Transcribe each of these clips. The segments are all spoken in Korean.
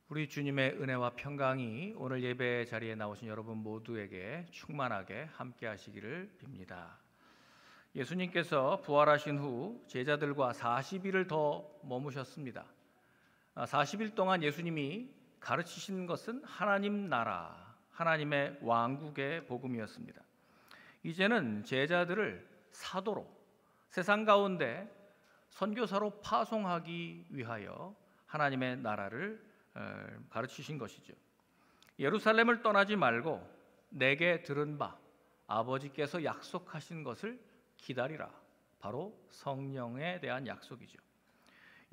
우리 주님의 은혜와 평강이 오늘 예배 자리에 나오신 여러분 모두에게 충만하게 함께 하시기를 빕니다. 예수님께서 부활하신 후 제자들과 40일을 더 머무셨습니다. 40일 동안 예수님이 가르치신 것은 하나님 나라, 하나님의 왕국의 복음이었습니다. 이제는 제자들을 사도로, 세상 가운데 선교사로 파송하기 위하여 하나님의 나라를 가르치신 것이죠. 예루살렘을 떠나지 말고 내게 들은 바 아버지께서 약속하신 것을 기다리라. 바로 성령에 대한 약속이죠.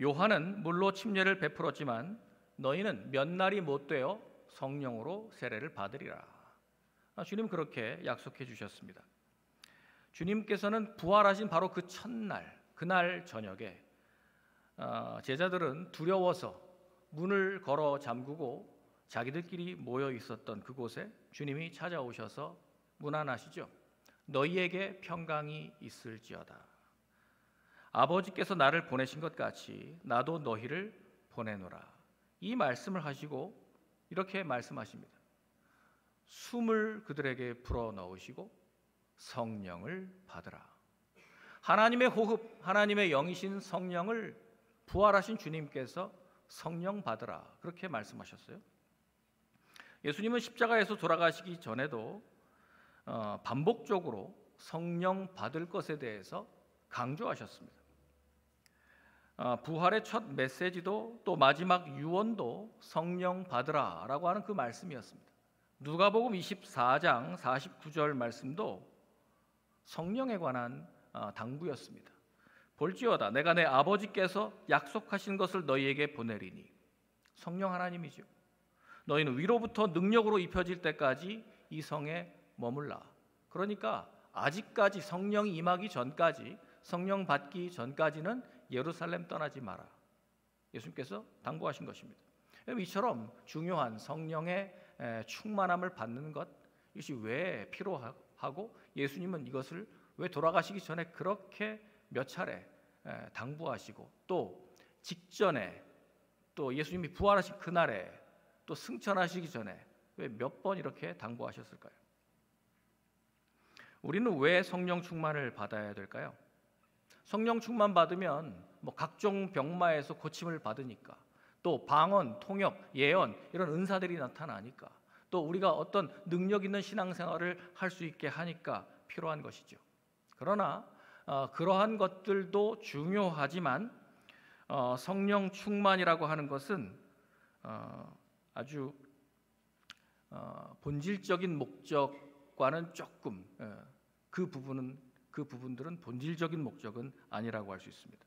요한은 물로 침례를 베풀었지만 너희는 몇 날이 못 되어 성령으로 세례를 받으리라. 주님 그렇게 약속해 주셨습니다. 주님께서는 부활하신 바로 그 첫날, 그날 저녁에 제자들은 두려워서 문을 걸어 잠그고 자기들끼리 모여 있었던 그곳에 주님이 찾아오셔서 문안하시죠. 너희에게 평강이 있을지어다. 아버지께서 나를 보내신 것 같이 나도 너희를 보내노라. 이 말씀을 하시고 이렇게 말씀하십니다. 숨을 그들에게 불어넣으시고 성령을 받으라. 하나님의 호흡, 하나님의 영이신 성령을 부활하신 주님께서 성령 받으라 그렇게 말씀하셨어요. 예수님은 십자가에서 돌아가시기 전에도 반복적으로 성령 받을 것에 대해서 강조하셨습니다. 부활의 첫 메시지도 또 마지막 유언도 성령 받으라라고 하는 그 말씀이었습니다. 누가복음 24장 49절 말씀도 성령에 관한 당부였습니다. 볼지어다 내가 내 아버지께서 약속하신 것을 너희에게 보내리니. 성령 하나님이죠. 너희는 위로부터 능력으로 입혀질 때까지 이 성에 머물라. 그러니까 아직까지 성령이 임하기 전까지, 성령 받기 전까지는 예루살렘 떠나지 마라. 예수님께서 당부하신 것입니다. 이처럼 중요한 성령의 충만함을 받는 것, 이것이 왜 필요하고 예수님은 이것을 왜 돌아가시기 전에 그렇게 몇 차례 당부하시고 또 직전에 또 예수님이 부활하신 그날에 또 승천하시기 전에 왜 몇 번 이렇게 당부하셨을까요? 우리는 왜 성령 충만을 받아야 될까요? 성령 충만 받으면 각종 병마에서 고침을 받으니까, 또 방언, 통역, 예언 이런 은사들이 나타나니까, 또 우리가 어떤 능력 있는 신앙생활을 할 수 있게 하니까 필요한 것이죠. 그러나 그러한 것들도 중요하지만 성령 충만이라고 하는 것은 아주 본질적인 목적과는 조금 그 부분들은 본질적인 목적은 아니라고 할 수 있습니다.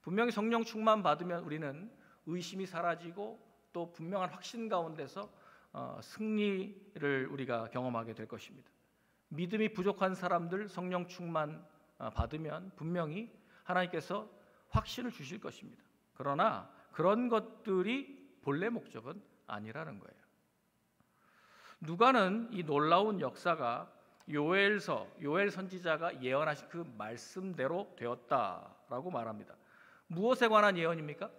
분명히 성령 충만 받으면 우리는 의심이 사라지고 또 분명한 확신 가운데서 승리를 우리가 경험하게 될 것입니다. 믿음이 부족한 사람들 성령 충만 받으면 분명히 하나님께서 확신을 주실 것입니다. 그러나 그런 것들이 본래 목적은 아니라는 거예요. 누가는 이 놀라운 역사가 요엘 선지자가 예언하신 그 말씀대로 되었다라고 말합니다. 무엇에 관한 예언입니까?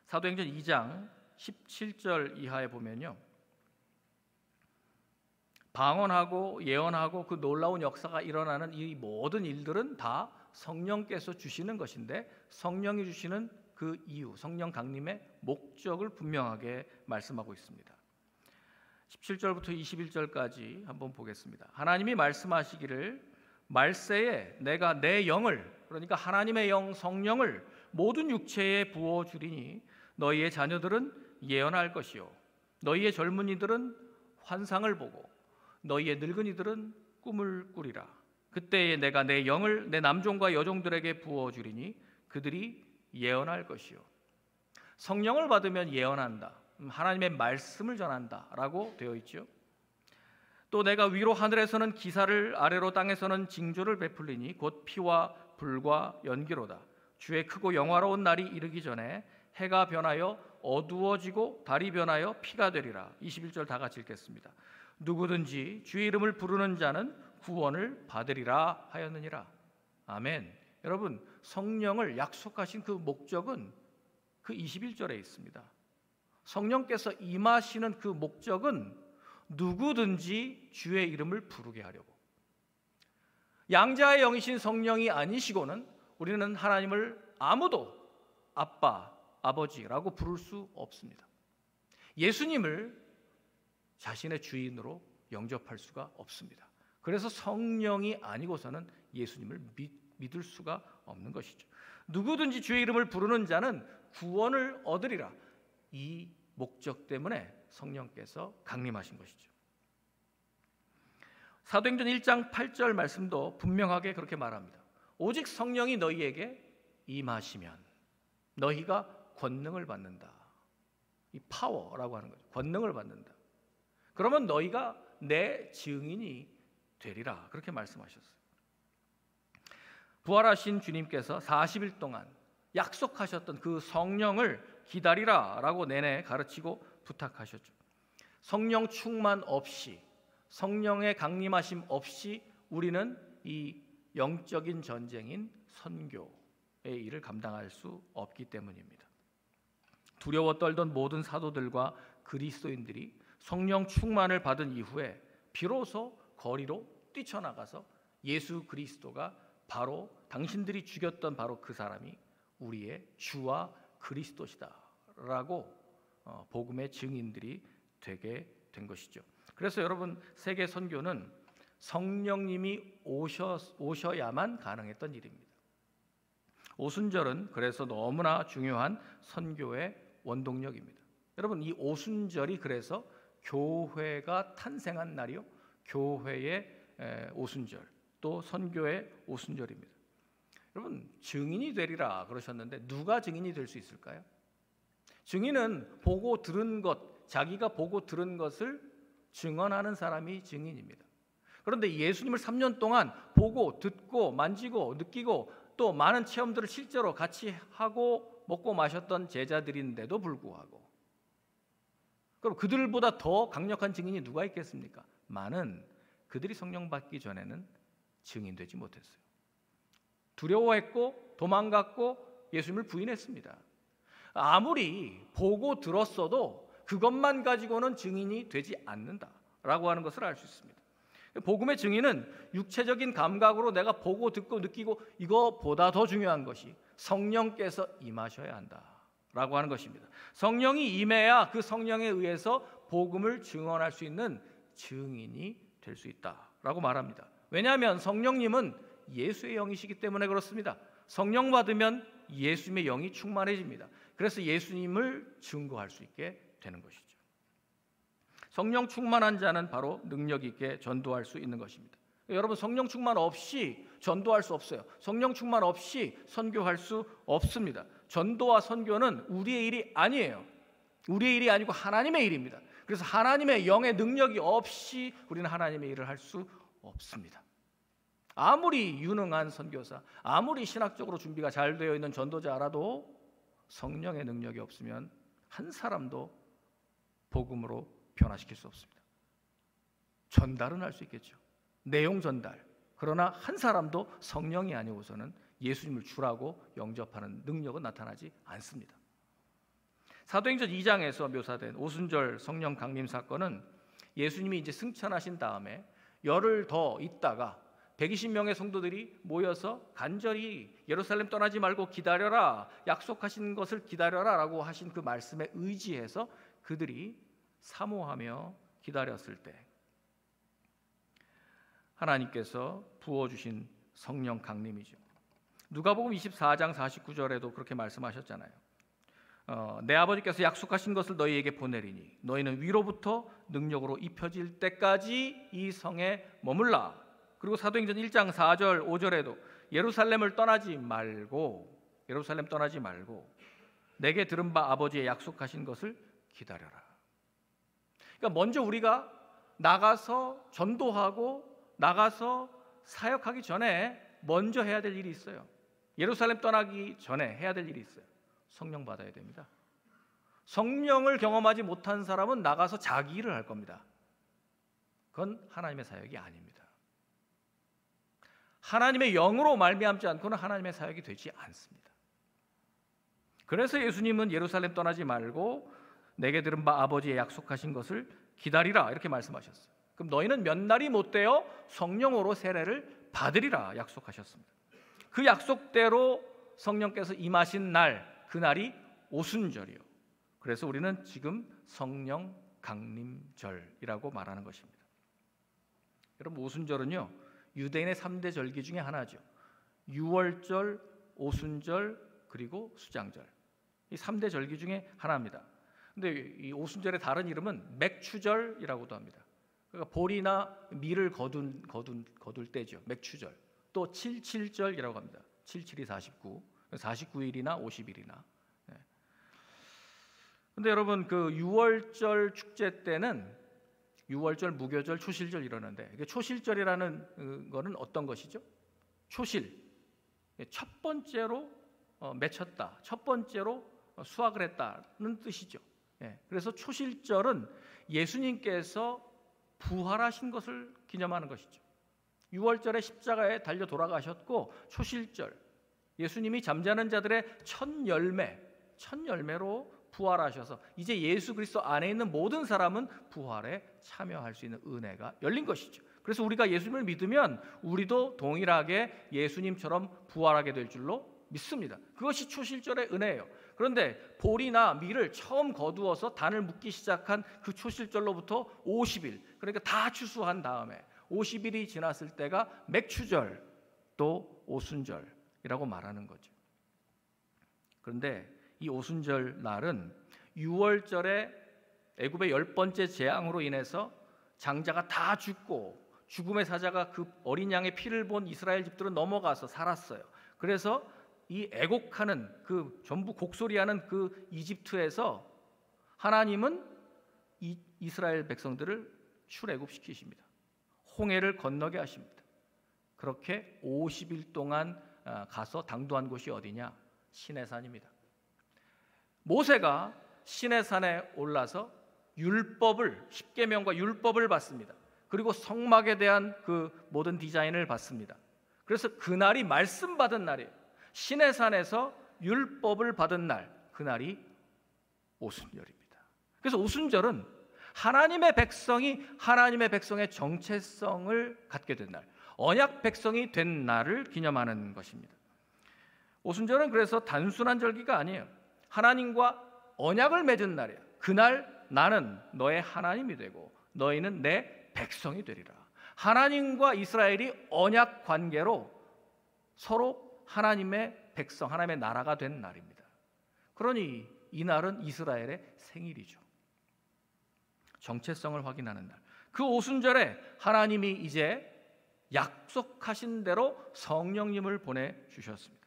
사도행전 2장 17절 이하에 보면요, 방언하고 예언하고 그 놀라운 역사가 일어나는 이 모든 일들은 다 성령께서 주시는 것인데, 성령이 주시는 그 이유, 성령 강림의 목적을 분명하게 말씀하고 있습니다. 17절부터 21절까지 한번 보겠습니다. 하나님이 말씀하시기를 말세에 내가 내 영을, 그러니까 하나님의 영 성령을 모든 육체에 부어주리니 너희의 자녀들은 예언할 것이요 너희의 젊은이들은 환상을 보고 너희의 늙은이들은 꿈을 꾸리라. 그때에 내가 내 영을 내 남종과 여종들에게 부어주리니 그들이 예언할 것이요. 성령을 받으면 예언한다, 하나님의 말씀을 전한다라고 되어 있죠. 또 내가 위로 하늘에서는 기사를, 아래로 땅에서는 징조를 베풀리니 곧 피와 불과 연기로다. 주의 크고 영화로운 날이 이르기 전에 해가 변하여 어두워지고 달이 변하여 피가 되리라. 21절 다 같이 읽겠습니다. 누구든지 주의 이름을 부르는 자는 구원을 받으리라 하였느니라. 아멘. 여러분, 성령을 약속하신 그 목적은 그 21절에 있습니다. 성령께서 임하시는 그 목적은 누구든지 주의 이름을 부르게 하려고. 양자의 영이신 성령이 아니시고는 우리는 하나님을 아무도 아빠, 아버지라고 부를 수 없습니다. 예수님을 자신의 주인으로 영접할 수가 없습니다. 그래서 성령이 아니고서는 예수님을 믿을 수가 없는 것이죠. 누구든지 주의 이름을 부르는 자는 구원을 얻으리라. 이 목적 때문에 성령께서 강림하신 것이죠. 사도행전 1장 8절 말씀도 분명하게 그렇게 말합니다. 오직 성령이 너희에게 임하시면 너희가 권능을 받는다. 이 파워라고 하는 거죠. 권능을 받는다. 그러면 너희가 내 증인이 되리라. 그렇게 말씀하셨어요. 부활하신 주님께서 40일 동안 약속하셨던 그 성령을 기다리라라고 내내 가르치고 부탁하셨죠. 성령 충만 없이, 성령의 강림하심 없이 우리는 이 영적인 전쟁인 선교의 일을 감당할 수 없기 때문입니다. 두려워 떨던 모든 사도들과 그리스도인들이 성령 충만을 받은 이후에 비로소 거리로 뛰쳐나가서 예수 그리스도가 바로 당신들이 죽였던 바로 그 사람이 우리의 주와 그리스도시다라고 복음의 증인들이 되게 된 것이죠. 그래서 여러분, 세계 선교는 성령님이 오셔야만 가능했던 일입니다. 오순절은 그래서 너무나 중요한 선교의 원동력입니다. 여러분, 이 오순절이 그래서 교회가 탄생한 날이요, 교회의 오순절, 또 선교의 오순절입니다. 여러분, 증인이 되리라 그러셨는데 누가 증인이 될 수 있을까요? 증인은 보고 들은 것, 자기가 보고 들은 것을 증언하는 사람이 증인입니다. 그런데 예수님을 3년 동안 보고 듣고 만지고 느끼고 또 많은 체험들을 실제로 같이 하고 먹고 마셨던 제자들인데도 불구하고, 그럼 그들보다 더 강력한 증인이 누가 있겠습니까? 많은 그들이 성령 받기 전에는 증인되지 못했어요. 두려워했고 도망갔고 예수님을 부인했습니다. 아무리 보고 들었어도 그것만 가지고는 증인이 되지 않는다라고 하는 것을 알 수 있습니다. 복음의 증인은 육체적인 감각으로 내가 보고 듣고 느끼고 이거보다 더 중요한 것이 성령께서 임하셔야 한다라고 하는 것입니다. 성령이 임해야 그 성령에 의해서 복음을 증언할 수 있는 증인이 될 수 있다라고 말합니다. 왜냐하면 성령님은 예수의 영이시기 때문에 그렇습니다. 성령 받으면 예수님의 영이 충만해집니다. 그래서 예수님을 증거할 수 있게 되는 것이죠. 성령 충만한 자는 바로 능력 있게 전도할 수 있는 것입니다. 여러분, 성령 충만 없이 전도할 수 없어요. 성령 충만 없이 선교할 수 없습니다. 전도와 선교는 우리의 일이 아니에요. 우리의 일이 아니고 하나님의 일입니다. 그래서 하나님의 영의 능력이 없이 우리는 하나님의 일을 할 수 없습니다. 아무리 유능한 선교사, 아무리 신학적으로 준비가 잘 되어 있는 전도자라도 성령의 능력이 없으면 한 사람도 복음으로 변화시킬 수 없습니다. 전달은 할 수 있겠죠. 내용 전달. 그러나 한 사람도 성령이 아니고서는 예수님을 주라고 영접하는 능력은 나타나지 않습니다. 사도행전 2장에서 묘사된 오순절 성령 강림 사건은 예수님이 이제 승천하신 다음에 열흘 더 있다가 120명의 성도들이 모여서 간절히 예루살렘 떠나지 말고 기다려라, 약속하신 것을 기다려라 라고 하신 그 말씀에 의지해서 그들이 사모하며 기다렸을 때 하나님께서 부어주신 성령 강림이죠. 누가복음 24장 49절에도 그렇게 말씀하셨잖아요. 내 아버지께서 약속하신 것을 너희에게 보내리니 너희는 위로부터 능력으로 입혀질 때까지 이 성에 머물라. 그리고 사도행전 1장 4절 5절에도 예루살렘 떠나지 말고 내게 들은 바 아버지의 약속하신 것을 기다려라. 그러니까 먼저 우리가 나가서 전도하고 나가서 사역하기 전에 먼저 해야 될 일이 있어요. 예루살렘 떠나기 전에 해야 될 일이 있어요. 성령 받아야 됩니다. 성령을 경험하지 못한 사람은 나가서 자기 일을 할 겁니다. 그건 하나님의 사역이 아닙니다. 하나님의 영으로 말미암지 않고는 하나님의 사역이 되지 않습니다. 그래서 예수님은 예루살렘 떠나지 말고 내게 들은 바 아버지의 약속하신 것을 기다리라 이렇게 말씀하셨어요. 그럼 너희는 몇 날이 못 되어 성령으로 세례를 받으리라 약속하셨습니다. 그 약속대로 성령께서 임하신 날, 그날이 오순절이요. 그래서 우리는 지금 성령 강림절이라고 말하는 것입니다. 여러분, 오순절은요 유대인의 3대 절기 중에 하나죠. 유월절, 오순절, 그리고 수장절. 이 3대 절기 중에 하나입니다. 근데 이 오순절의 다른 이름은 맥추절이라고도 합니다. 그러니까 보리나 밀을 거둘 때죠. 맥추절. 또 77절이라고 합니다. 77이 49, 49일이나 50일이나. 근데 여러분, 그 유월절 축제 때는 유월절, 무교절, 초실절 이러는데, 이게 초실절이라는 거는 어떤 것이죠? 초실, 첫 번째로 맺혔다, 첫 번째로 수확을 했다는 뜻이죠. 그래서 초실절은 예수님께서 부활하신 것을 기념하는 것이죠. 유월절에 십자가에 달려 돌아가셨고, 초실절, 예수님이 잠자는 자들의 첫 열매로 부활하셔서 이제 예수 그리스도 안에 있는 모든 사람은 부활에 참여할 수 있는 은혜가 열린 것이죠. 그래서 우리가 예수님을 믿으면 우리도 동일하게 예수님처럼 부활하게 될 줄로 믿습니다. 그것이 초실절의 은혜예요. 그런데 보리나 밀을 처음 거두어서 단을 묶기 시작한 그 초실절로부터 50일, 그러니까 다 추수한 다음에 50일이 지났을 때가 맥추절, 또 오순절이라고 말하는 거죠. 그런데 이 오순절 날은 유월절에 애굽의 10번째 재앙으로 인해서 장자가 다 죽고 죽음의 사자가 그 어린 양의 피를 본 이스라엘 집들은 넘어가서 살았어요. 그래서 이 애곡하는, 그 전부 곡소리하는 그 이집트에서 하나님은 이스라엘 백성들을 출애굽시키십니다. 홍해를 건너게 하십니다. 그렇게 50일 동안 가서 당도한 곳이 어디냐? 시내산입니다. 모세가 시내산에 올라서 율법을, 십계명과 율법을 받습니다. 그리고 성막에 대한 그 모든 디자인을 받습니다. 그래서 그날이 말씀 받은 날이에요. 시내산에서 율법을 받은 날, 그날이 오순절입니다. 그래서 오순절은 하나님의 백성의 정체성을 갖게 된 날, 언약 백성이 된 날을 기념하는 것입니다. 오순절은 그래서 단순한 절기가 아니에요. 하나님과 언약을 맺은 날이에요. 그날 나는 너의 하나님이 되고 너희는 내 백성이 되리라. 하나님과 이스라엘이 언약 관계로 서로 하나님의 백성, 하나님의 나라가 된 날입니다. 그러니 이 날은 이스라엘의 생일이죠. 정체성을 확인하는 날. 그 오순절에 하나님이 이제 약속하신 대로 성령님을 보내주셨습니다.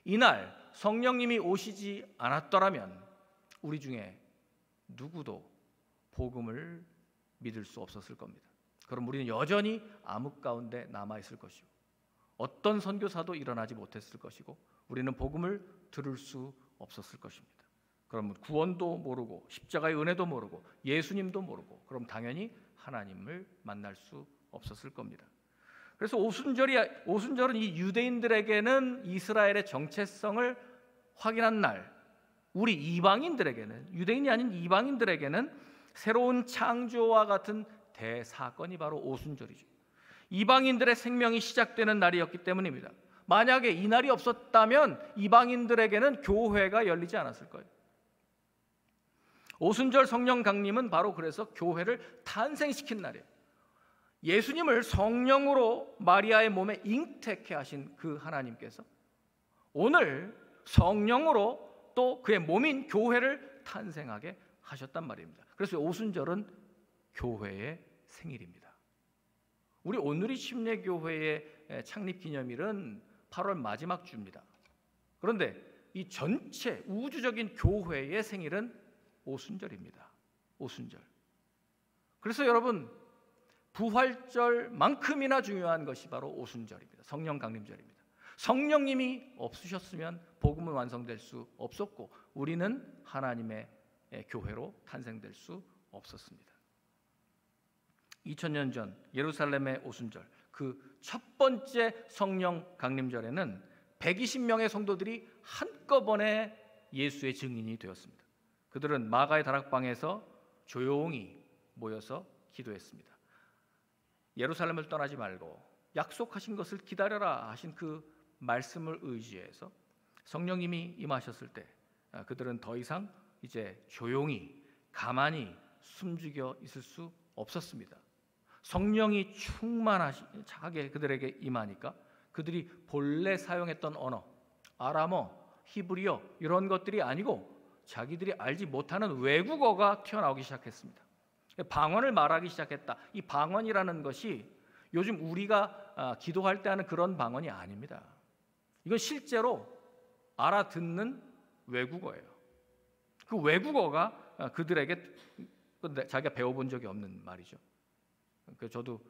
이날 성령님이 오시지 않았더라면 우리 중에 누구도 복음을 믿을 수 없었을 겁니다. 그럼 우리는 여전히 암흑 가운데 남아있을 것이고 어떤 선교사도 일어나지 못했을 것이고 우리는 복음을 들을 수 없었을 것입니다. 그럼 구원도 모르고 십자가의 은혜도 모르고 예수님도 모르고 그럼 당연히 하나님을 만날 수 없었을 겁니다. 그래서 오순절은 이 유대인들에게는 이스라엘의 정체성을 확인한 날, 우리 이방인들에게는, 유대인이 아닌 이방인들에게는 새로운 창조와 같은 대사건이 바로 오순절이죠. 이방인들의 생명이 시작되는 날이었기 때문입니다. 만약에 이 날이 없었다면 이방인들에게는 교회가 열리지 않았을 거예요. 오순절 성령 강림은 바로 그래서 교회를 탄생시킨 날이에요. 예수님을 성령으로 마리아의 몸에 잉태케 하신 그 하나님께서 오늘 성령으로 또 그의 몸인 교회를 탄생하게 하셨단 말입니다. 그래서 오순절은 교회의 생일입니다. 우리 오늘이 침례교회의 창립기념일은 8월 마지막 주입니다. 그런데 이 전체 우주적인 교회의 생일은 오순절입니다. 오순절. 그래서 여러분, 부활절만큼이나 중요한 것이 바로 오순절입니다. 성령 강림절입니다. 성령님이 없으셨으면 복음은 완성될 수 없었고 우리는 하나님의 교회로 탄생될 수 없었습니다. 2000년 전 예루살렘의 오순절, 그 첫 번째 성령 강림절에는 120명의 성도들이 한꺼번에 예수의 증인이 되었습니다. 그들은 마가의 다락방에서 조용히 모여서 기도했습니다. 예루살렘을 떠나지 말고 약속하신 것을 기다려라 하신 그 말씀을 의지해서 성령님이 임하셨을 때 그들은 더 이상 이제 조용히 가만히 숨죽여 있을 수 없었습니다. 성령이 충만하게 그들에게 임하니까 그들이 본래 사용했던 언어, 아람어, 히브리어 이런 것들이 아니고 자기들이 알지 못하는 외국어가 튀어나오기 시작했습니다. 방언을 말하기 시작했다. 이 방언이라는 것이 요즘 우리가 기도할 때 하는 그런 방언이 아닙니다. 이건 실제로 알아듣는 외국어예요. 그 외국어가 그들에게 자기가 배워본 적이 없는 말이죠. 저도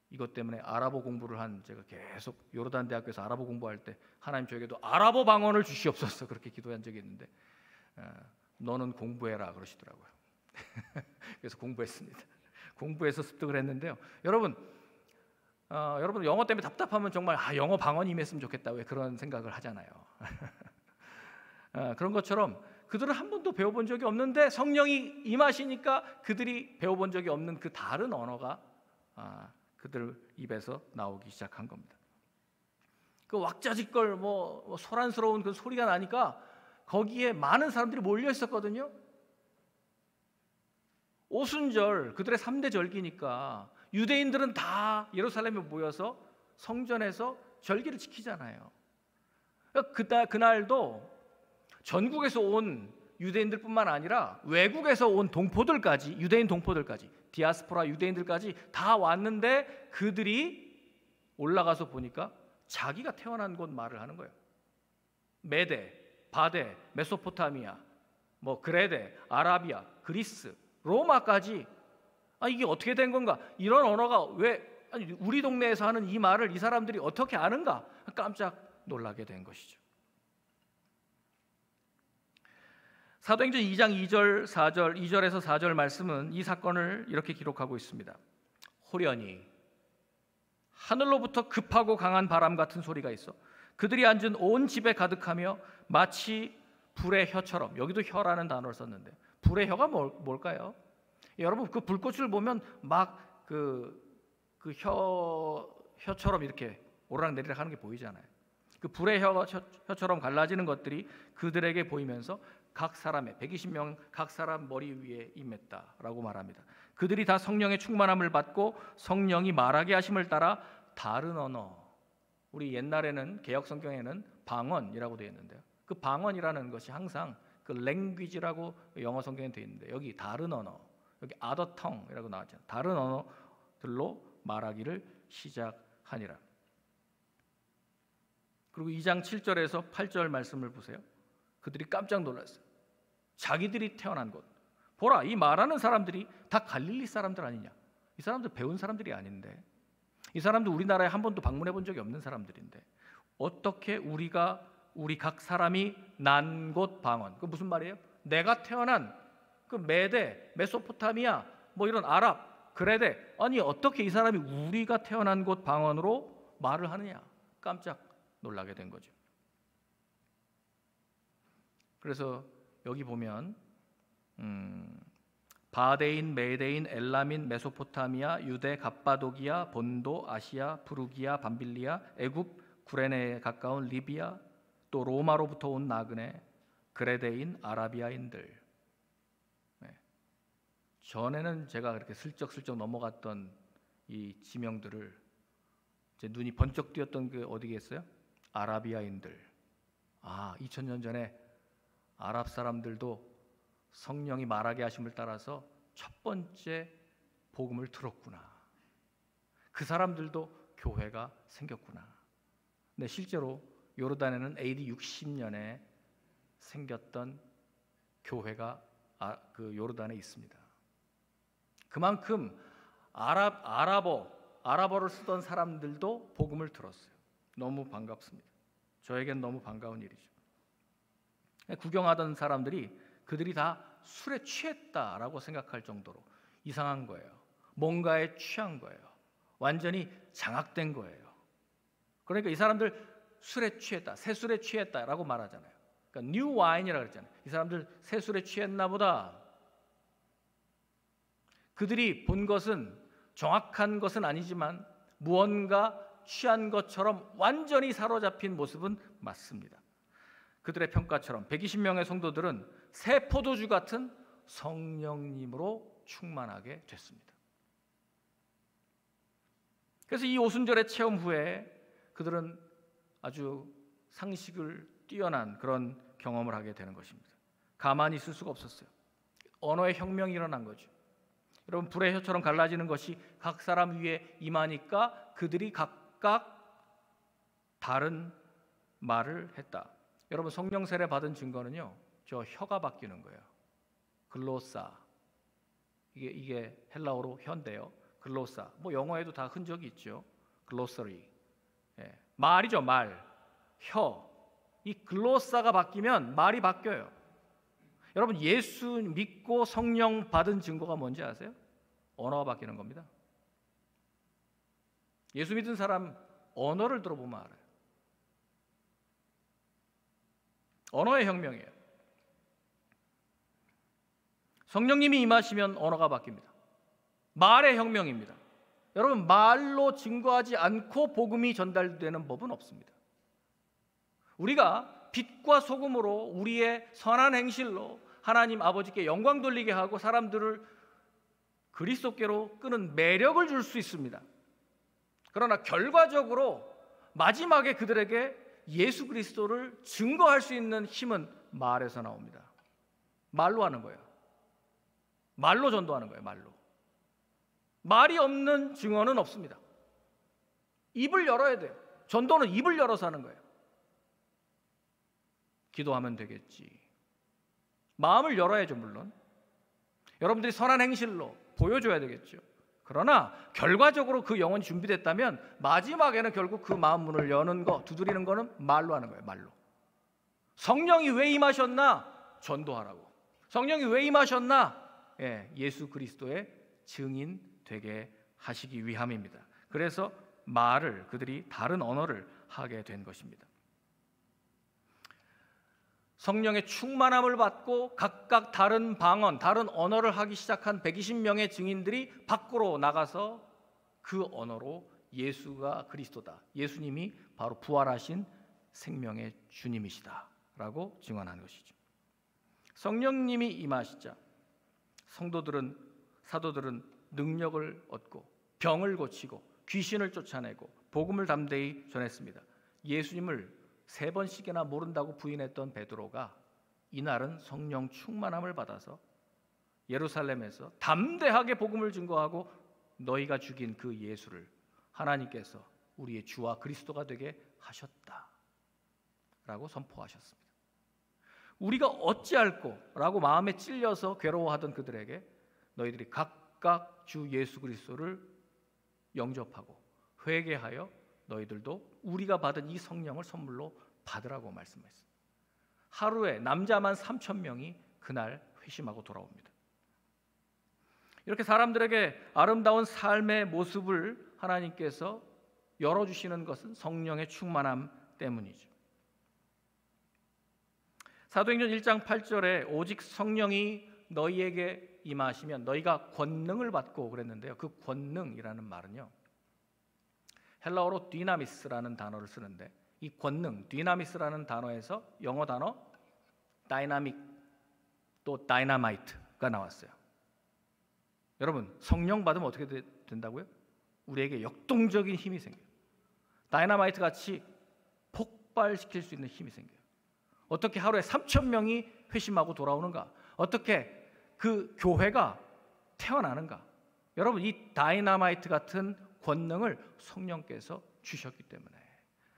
이것 때문에 아랍어 공부를 제가 계속 요르단 대학교에서 아랍어 공부할 때 하나님 저에게도 아랍어 방언을 주시옵소서 그렇게 기도한 적이 있는데 너는 공부해라 그러시더라고요. 그래서 공부했습니다. 공부해서 습득을 했는데요. 여러분 영어 때문에 답답하면 정말 영어 방언이 임했으면 좋겠다 왜 그런 생각을 하잖아요. 그런 것처럼 그들은 한 번도 배워본 적이 없는데 성령이 임하시니까 그들이 배워본 적이 없는 그 다른 언어가 그들 입에서 나오기 시작한 겁니다. 그 왁자지껄 소란스러운 그 소리가 나니까 거기에 많은 사람들이 몰려 있었거든요. 오순절 그들의 3대 절기니까 유대인들은 다 예루살렘에 모여서 성전에서 절기를 지키잖아요. 그날도 전국에서 온 유대인들뿐만 아니라 외국에서 온 동포들까지, 유대인 동포들까지, 디아스포라 유대인들까지 다 왔는데 그들이 올라가서 보니까 자기가 태어난 곳 말을 하는 거예요. 메데, 바데, 메소포타미아, 그레데, 아라비아, 그리스, 로마까지 이게 어떻게 된 건가? 이런 언어가 왜 우리 동네에서 하는 이 말을 이 사람들이 어떻게 아는가? 깜짝 놀라게 된 것이죠. 사도행전 2장 2절, 4절, 2절에서 4절 말씀은 이 사건을 이렇게 기록하고 있습니다. 호련히 하늘로부터 급하고 강한 바람 같은 소리가 있어 그들이 앉은 온 집에 가득하며 마치 불의 혀처럼, 여기도 혀라는 단어를 썼는데 불의 혀가 뭘까요? 여러분 그 불꽃을 보면 막 그 혀처럼 이렇게 오르락내리락 하는 게 보이잖아요. 그 불의 혀처럼 갈라지는 것들이 그들에게 보이면서 각 사람의 120명 각 사람 머리 위에 임했다라고 말합니다. 그들이 다 성령의 충만함을 받고 성령이 말하게 하심을 따라 다른 언어, 우리 옛날에는 개역 성경에는 방언이라고 되어 있는데요. 그 방언이라는 것이 항상 그 language라고 영어 성경에 되어 있는데 여기 다른 언어, 여기 other tongue이라고 나왔잖아요. 다른 언어들로 말하기를 시작하니라. 그리고 2장 7절에서 8절 말씀을 보세요. 그들이 깜짝 놀랐어요. 자기들이 태어난 곳, 보라 이 말하는 사람들이 다 갈릴리 사람들 아니냐. 이 사람들 배운 사람들이 아닌데, 이 사람들 우리나라에 한 번도 방문해 본 적이 없는 사람들인데 어떻게 우리 각 사람이 난 곳 방언, 그 무슨 말이에요? 내가 태어난 그 메데, 메소포타미아, 이런 아랍, 그레데, 아니 어떻게 이 사람이 우리가 태어난 곳 방언으로 말을 하느냐. 깜짝 놀라게 된 거죠. 그래서 여기 보면 바데인, 메데인, 엘라민, 메소포타미아, 유대, 갑바도기아, 본도, 아시아, 부르기아, 밤빌리아, 애굽, 구레네에 가까운 리비아, 또 로마로부터 온 나그네, 그레데인, 아라비아인들. 전에는 제가 그렇게 슬쩍슬쩍 넘어갔던 이 지명들을 제 눈이 번쩍 띄었던 게 어디겠어요? 아라비아인들. 2000년 전에 아랍 사람들도 성령이 말하게 하심을 따라서 첫 번째 복음을 들었구나. 그 사람들도 교회가 생겼구나. 근데 실제로 요르단에는 AD 60년에 생겼던 교회가 그 요르단에 있습니다. 그만큼 아랍어를 쓰던 사람들도 복음을 들었어요. 너무 반갑습니다. 저에겐 너무 반가운 일이죠. 구경하던 사람들이 그들이 다 술에 취했다라고 생각할 정도로 이상한 거예요. 뭔가에 취한 거예요. 완전히 장악된 거예요. 그러니까 이 사람들 술에 취했다, 새술에 취했다라고 말하잖아요. 그러니까 그러니까 뉴 와인이라고 그랬잖아요. 이 사람들 새 술에 취했나 보다. 그들이 본 것은 정확한 것은 아니지만 무언가 취한 것처럼 완전히 사로잡힌 모습은 맞습니다. 그들의 평가처럼 120명의 성도들은 새 포도주 같은 성령님으로 충만하게 됐습니다. 그래서 이 오순절의 체험 후에 그들은 아주 상식을 뛰어난 그런 경험을 하게 되는 것입니다. 가만히 있을 수가 없었어요. 언어의 혁명이 일어난 거죠. 여러분, 불의 혀처럼 갈라지는 것이 각 사람 위에 임하니까 그들이 각각 다른 말을 했다. 여러분, 성령 세례 받은 증거는요, 저 혀가 바뀌는 거예요. 글로사, 이게 헬라어로 혀인데요. 글로사, 뭐 영어에도 다 흔적이 있죠. 글로서리, 말이죠, 말, 혀. 이 글로사가 바뀌면 말이 바뀌어요. 여러분, 예수 믿고 성령 받은 증거가 뭔지 아세요? 언어가 바뀌는 겁니다. 예수 믿은 사람 언어를 들어보면 알아요. 언어의 혁명이에요. 성령님이 임하시면 언어가 바뀝니다. 말의 혁명입니다. 여러분, 말로 증거하지 않고 복음이 전달되는 법은 없습니다. 우리가 빛과 소금으로 우리의 선한 행실로 하나님 아버지께 영광 돌리게 하고 사람들을 그리스도께로 끄는 매력을 줄 수 있습니다. 그러나 결과적으로 마지막에 그들에게 예수 그리스도를 증거할 수 있는 힘은 말에서 나옵니다. 말로 하는 거예요. 말로 전도하는 거예요. 말로. 말이 없는 증언은 없습니다. 입을 열어야 돼요. 전도는 입을 열어서 하는 거예요. 기도하면 되겠지. 마음을 열어야죠, 물론. 여러분들이 선한 행실로 보여줘야 되겠죠. 그러나 결과적으로 그 영혼이 준비됐다면 마지막에는 결국 그 마음 문을 여는 거, 두드리는 거는 말로 하는 거예요. 말로. 성령이 왜 임하셨나? 전도하라고. 성령이 왜 임하셨나? 예수 그리스도의 증인 되게 하시기 위함입니다. 그래서 말을, 그들이 다른 언어를 하게 된 것입니다. 성령의 충만함을 받고 각각 다른 방언, 다른 언어를 하기 시작한 120명의 증인들이 밖으로 나가서 그 언어로 예수가 그리스도다, 예수님이 바로 부활하신 생명의 주님이시다 라고 증언하는 것이죠. 성령님이 임하시자 성도들은, 사도들은 능력을 얻고 병을 고치고 귀신을 쫓아내고 복음을 담대히 전했습니다. 예수님을 3번씩이나 모른다고 부인했던 베드로가 이날은 성령 충만함을 받아서 예루살렘에서 담대하게 복음을 증거하고 너희가 죽인 그 예수를 하나님께서 우리의 주와 그리스도가 되게 하셨다 라고 선포하셨습니다. 우리가 어찌할꼬 라고 마음에 찔려서 괴로워하던 그들에게 너희들이 각각 주 예수 그리스도를 영접하고 회개하여 너희들도 우리가 받은 이 성령을 선물로 받으라고 말씀하셨습니다. 하루에 남자만 3,000명이 그날 회심하고 돌아옵니다. 이렇게 사람들에게 아름다운 삶의 모습을 하나님께서 열어주시는 것은 성령의 충만함 때문이죠. 사도행전 1장 8절에 오직 성령이 너희에게 임하시면 너희가 권능을 받고 그랬는데요. 그 권능이라는 말은요, 헬라어로 디나미스라는 단어를 쓰는데 이 권능, 디나미스라는 단어에서 영어 단어 다이나믹 또 다이나마이트가 나왔어요. 여러분, 성령 받으면 어떻게 된다고요? 우리에게 역동적인 힘이 생겨요. 다이나마이트 같이 폭발시킬 수 있는 힘이 생겨요. 어떻게 하루에 3,000명이 회심하고 돌아오는가? 어떻게 그 교회가 태어나는가? 여러분, 이 다이나마이트 같은 권능을 성령께서 주셨기 때문에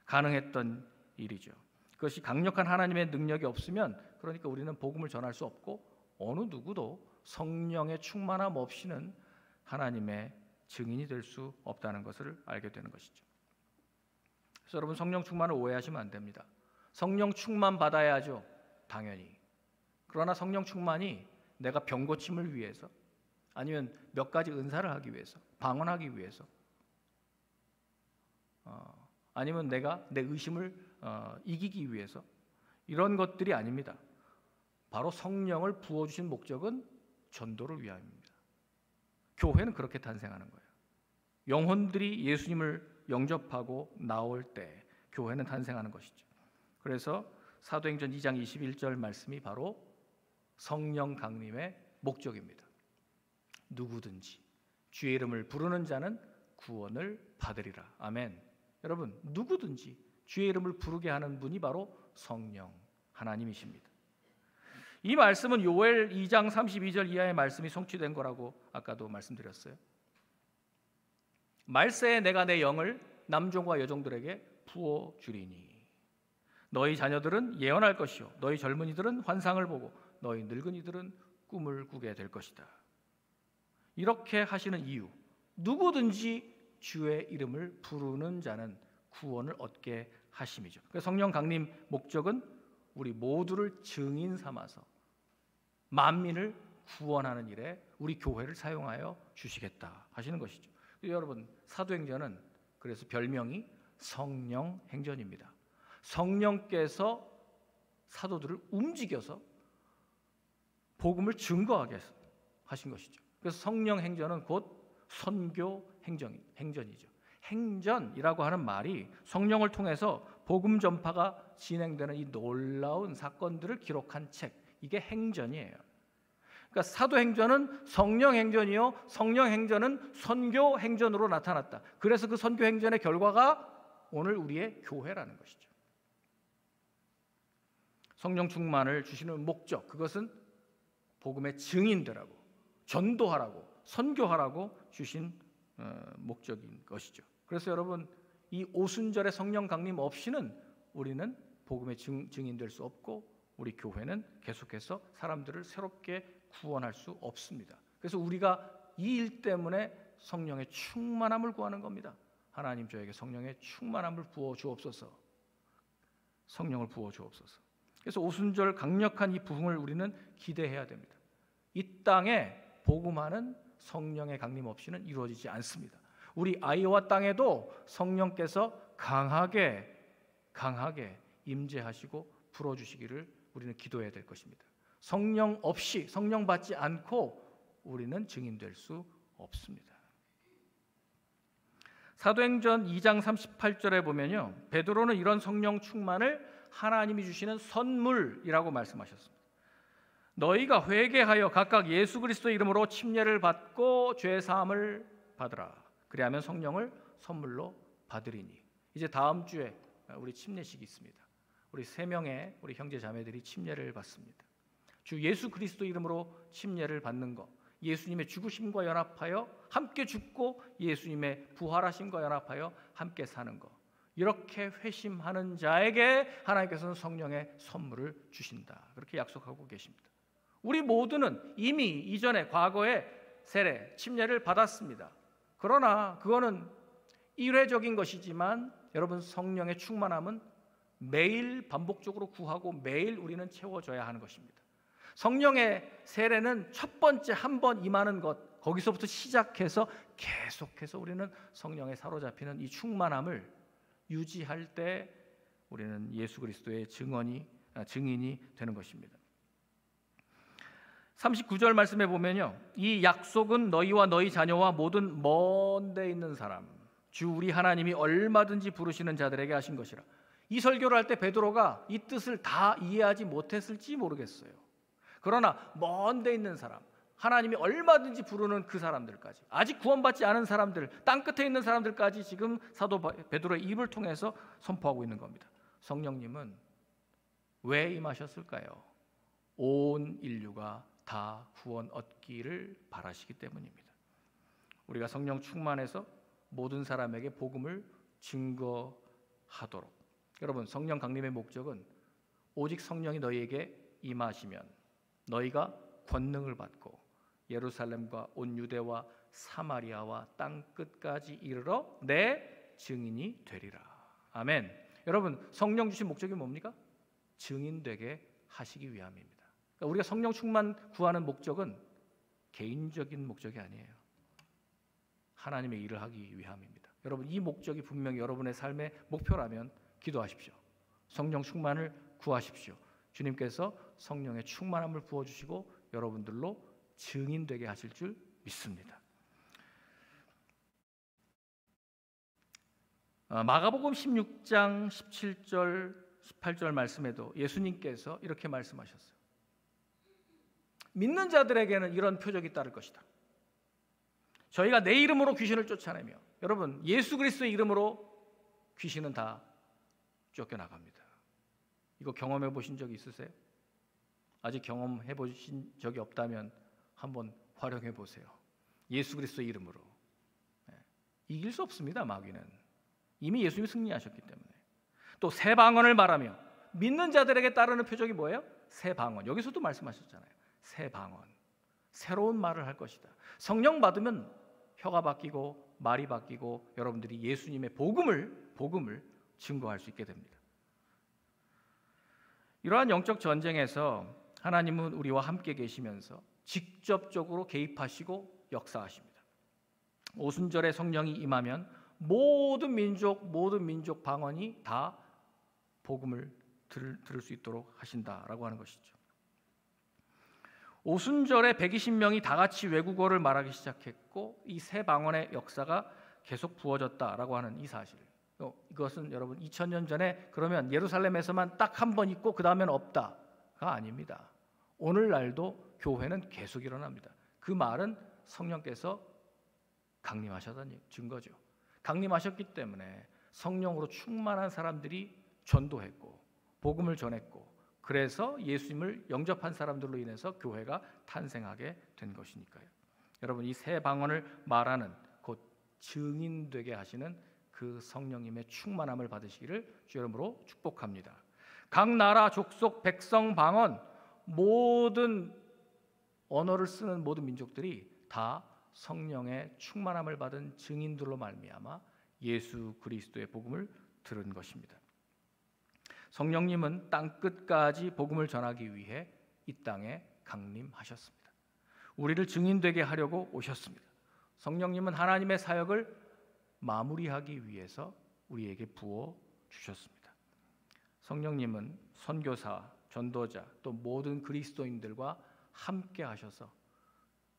가능했던 일이죠. 그것이 강력한 하나님의 능력이 없으면, 그러니까 우리는 복음을 전할 수 없고 어느 누구도 성령의 충만함 없이는 하나님의 증인이 될 수 없다는 것을 알게 되는 것이죠. 그래서 여러분, 성령 충만을 오해하시면 안 됩니다. 성령 충만 받아야죠, 당연히. 그러나 성령 충만이 내가 병 고침을 위해서, 아니면 몇 가지 은사를 하기 위해서, 방언하기 위해서, 아니면 내가 내 의심을 이기기 위해서 이런 것들이 아닙니다. 바로 성령을 부어주신 목적은 전도를 위함입니다. 교회는 그렇게 탄생하는 거예요. 영혼들이 예수님을 영접하고 나올 때 교회는 탄생하는 것이죠. 그래서 사도행전 2장 21절 말씀이 바로 성령 강림의 목적입니다. 누구든지 주의 이름을 부르는 자는 구원을 받으리라. 아멘. 여러분, 누구든지 주의 이름을 부르게 하는 분이 바로 성령 하나님이십니다. 이 말씀은 요엘 2장 32절 이하의 말씀이 성취된 거라고 아까도 말씀드렸어요. 말세에 내가 내 영을 남종과 여종들에게 부어주리니 너희 자녀들은 예언할 것이요 너희 젊은이들은 환상을 보고 너희 늙은이들은 꿈을 꾸게 될 것이다. 이렇게 하시는 이유, 누구든지 주의 이름을 부르는 자는 구원을 얻게 하심이죠. 그래서 성령 강림 목적은 우리 모두를 증인 삼아서 만민을 구원하는 일에 우리 교회를 사용하여 주시겠다 하시는 것이죠. 여러분, 사도행전은 그래서 별명이 성령 행전입니다. 성령께서 사도들을 움직여서 복음을 증거하게 하신 것이죠. 그래서 성령 행전은 곧 선교 행전이죠. 행전이라고 하는 말이 성령을 통해서 복음 전파가 진행되는 이 놀라운 사건들을 기록한 책, 이게 행전이에요. 그러니까 사도행전은 성령 행전이요, 성령 행전은 선교 행전으로 나타났다. 그래서 그 선교 행전의 결과가 오늘 우리의 교회라는 것이죠. 성령 충만을 주시는 목적, 그것은 복음의 증인되라고, 전도하라고, 선교하라고 주신 목적인 것이죠. 그래서 여러분, 이 오순절의 성령 강림 없이는 우리는 복음의 증인될 수 없고 우리 교회는 계속해서 사람들을 새롭게 구원할 수 없습니다. 그래서 우리가 이 일 때문에 성령의 충만함을 구하는 겁니다. 하나님, 저에게 성령의 충만함을 부어 주옵소서. 성령을 부어 주옵소서. 그래서 오순절 강력한 이 부흥을 우리는 기대해야 됩니다. 이 땅에 복음하는 성령의 강림 없이는 이루어지지 않습니다. 우리 아이오와 땅에도 성령께서 강하게 임재하시고 불어주시기를 우리는 기도해야 될 것입니다. 성령 없이, 성령 받지 않고 우리는 증인될 수 없습니다. 사도행전 2장 38절에 보면요, 베드로는 이런 성령 충만을 하나님이 주시는 선물이라고 말씀하셨습니다. 너희가 회개하여 각각 예수 그리스도의 이름으로 침례를 받고 죄 사함을 받으라. 그리하면 성령을 선물로 받으리니. 이제 다음 주에 우리 침례식이 있습니다. 우리 3명의 우리 형제 자매들이 침례를 받습니다. 주 예수 그리스도 이름으로 침례를 받는 것, 예수님의 죽으심과 연합하여 함께 죽고 예수님의 부활하심과 연합하여 함께 사는 것, 이렇게 회심하는 자에게 하나님께서는 성령의 선물을 주신다, 그렇게 약속하고 계십니다. 우리 모두는 이미 이전에 과거에 세례, 침례를 받았습니다. 그러나 그거는 일회적인 것이지만 여러분, 성령의 충만함은 매일 반복적으로 구하고 매일 우리는 채워져야 하는 것입니다. 성령의 세례는 첫 번째 한 번 임하는 것, 거기서부터 시작해서 계속해서 우리는 성령에 사로잡히는 이 충만함을 유지할 때 우리는 예수 그리스도의 증인이 되는 것입니다. 39절 말씀에 보면요, 이 약속은 너희와 너희 자녀와 모든 먼 데 있는 사람, 주 우리 하나님이 얼마든지 부르시는 자들에게 하신 것이라. 이 설교를 할 때 베드로가 이 뜻을 다 이해하지 못했을지 모르겠어요. 그러나 먼 데 있는 사람, 하나님이 얼마든지 부르는 그 사람들까지, 아직 구원받지 않은 사람들, 땅끝에 있는 사람들까지 지금 사도 베드로의 입을 통해서 선포하고 있는 겁니다. 성령님은 왜 임하셨을까요? 온 인류가 다 구원 얻기를 바라시기 때문입니다. 우리가 성령 충만해서 모든 사람에게 복음을 증거하도록. 여러분, 성령 강림의 목적은 오직 성령이 너희에게 임하시면 너희가 권능을 받고 예루살렘과 온 유대와 사마리아와 땅 끝까지 이르러 내 증인이 되리라. 아멘. 여러분, 성령 주신 목적이 뭡니까? 증인되게 하시기 위함입니다. 그러니까 우리가 성령 충만 구하는 목적은 개인적인 목적이 아니에요. 하나님의 일을 하기 위함입니다. 여러분, 이 목적이 분명히 여러분의 삶의 목표라면 기도하십시오. 성령 충만을 구하십시오. 주님께서 성령의 충만함을 부어주시고 여러분들로 증인되게 하실 줄 믿습니다. 마가복음 16장 17절 18절 말씀에도 예수님께서 이렇게 말씀하셨어요. 믿는 자들에게는 이런 표적이 따를 것이다. 저희가 내 이름으로 귀신을 쫓아내며, 여러분 예수 그리스도의 이름으로 귀신은 다 쫓겨나갑니다. 이거 경험해 보신 적이 있으세요? 아직 경험해 보신 적이 없다면 한번 활용해 보세요. 예수 그리스도의 이름으로. 이길 수 없습니다. 마귀는 이미 예수님이 승리하셨기 때문에. 또 새 방언을 말하며, 믿는 자들에게 따르는 표적이 뭐예요? 새 방언. 여기서도 말씀하셨잖아요. 새 방언, 새로운 말을 할 것이다. 성령 받으면 혀가 바뀌고 말이 바뀌고 여러분들이 예수님의 복음을 증거할 수 있게 됩니다. 이러한 영적 전쟁에서 하나님은 우리와 함께 계시면서 직접적으로 개입하시고 역사하십니다. 오순절에 성령이 임하면 모든 민족 방언이 다 복음을 들을 수 있도록 하신다라고 하는 것이죠. 오순절에 120명이 다 같이 외국어를 말하기 시작했고 이 새 방언의 역사가 계속 부어졌다라고 하는 이 사실. 이것은 여러분 2000년 전에 그러면 예루살렘에서만 딱 한 번 있고 그 다음에는 없다가 아닙니다. 오늘날도 교회는 계속 일어납니다. 그 말은 성령께서 강림하셨다는 증거죠. 강림하셨기 때문에 성령으로 충만한 사람들이 전도했고 복음을 전했고, 그래서 예수님을 영접한 사람들로 인해서 교회가 탄생하게 된 것이니까요. 여러분 이 새 방언을 말하는, 곧 증인되게 하시는 그 성령님의 충만함을 받으시기를 주 이름으로 축복합니다. 각 나라, 족속, 백성, 방언, 모든 언어를 쓰는 모든 민족들이 다 성령의 충만함을 받은 증인들로 말미암아 예수 그리스도의 복음을 들은 것입니다. 성령님은 땅 끝까지 복음을 전하기 위해 이 땅에 강림하셨습니다. 우리를 증인되게 하려고 오셨습니다. 성령님은 하나님의 사역을 마무리하기 위해서 우리에게 부어 주셨습니다. 성령님은 선교사, 전도자, 또 모든 그리스도인들과 함께 하셔서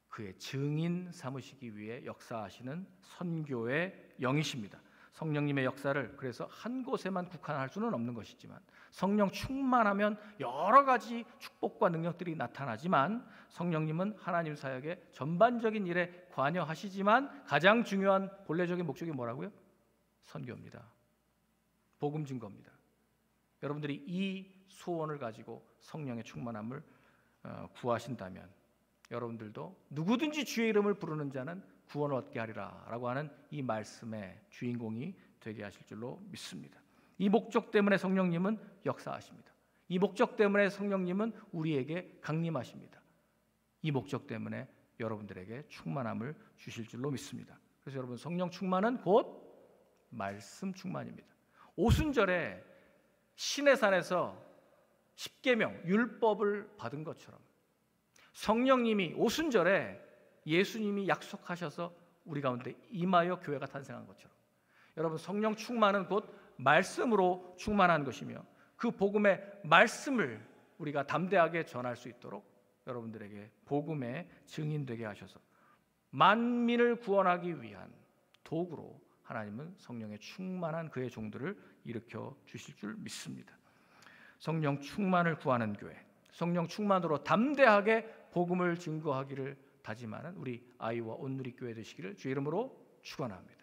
그의 증인 삼으시기 위해 역사하시는 선교의 영이십니다. 성령님의 역사를 그래서 한 곳에만 국한할 수는 없는 것이지만, 성령 충만하면 여러 가지 축복과 능력들이 나타나지만, 성령님은 하나님 사역의 전반적인 일에 관여하시지만 가장 중요한 본래적인 목적이 뭐라고요? 선교입니다. 복음 증거입니다. 여러분들이 이 소원을 가지고 성령의 충만함을 구하신다면 여러분들도 누구든지 주의 이름을 부르는 자는 구원을 얻게 하리라 라고 하는 이 말씀의 주인공이 되게 하실 줄로 믿습니다. 이 목적 때문에 성령님은 역사하십니다. 이 목적 때문에 성령님은 우리에게 강림하십니다. 이 목적 때문에 여러분들에게 충만함을 주실 줄로 믿습니다. 그래서 여러분 성령 충만은 곧 말씀 충만입니다. 오순절에 시내산에서 십계명 율법을 받은 것처럼 성령님이 오순절에 예수님이 약속하셔서 우리 가운데 임하여 교회가 탄생한 것처럼, 여러분 성령 충만은 곧 말씀으로 충만한 것이며 그 복음의 말씀을 우리가 담대하게 전할 수 있도록 여러분들에게 복음의 증인되게 하셔서 만민을 구원하기 위한 도구로 하나님은 성령의 충만한 그의 종들을 일으켜 주실 줄 믿습니다. 성령 충만을 구하는 교회, 성령 충만으로 담대하게 복음을 증거하기를 다짐하는 우리 아이와 온누리 교회 되시기를 주 이름으로 축원합니다.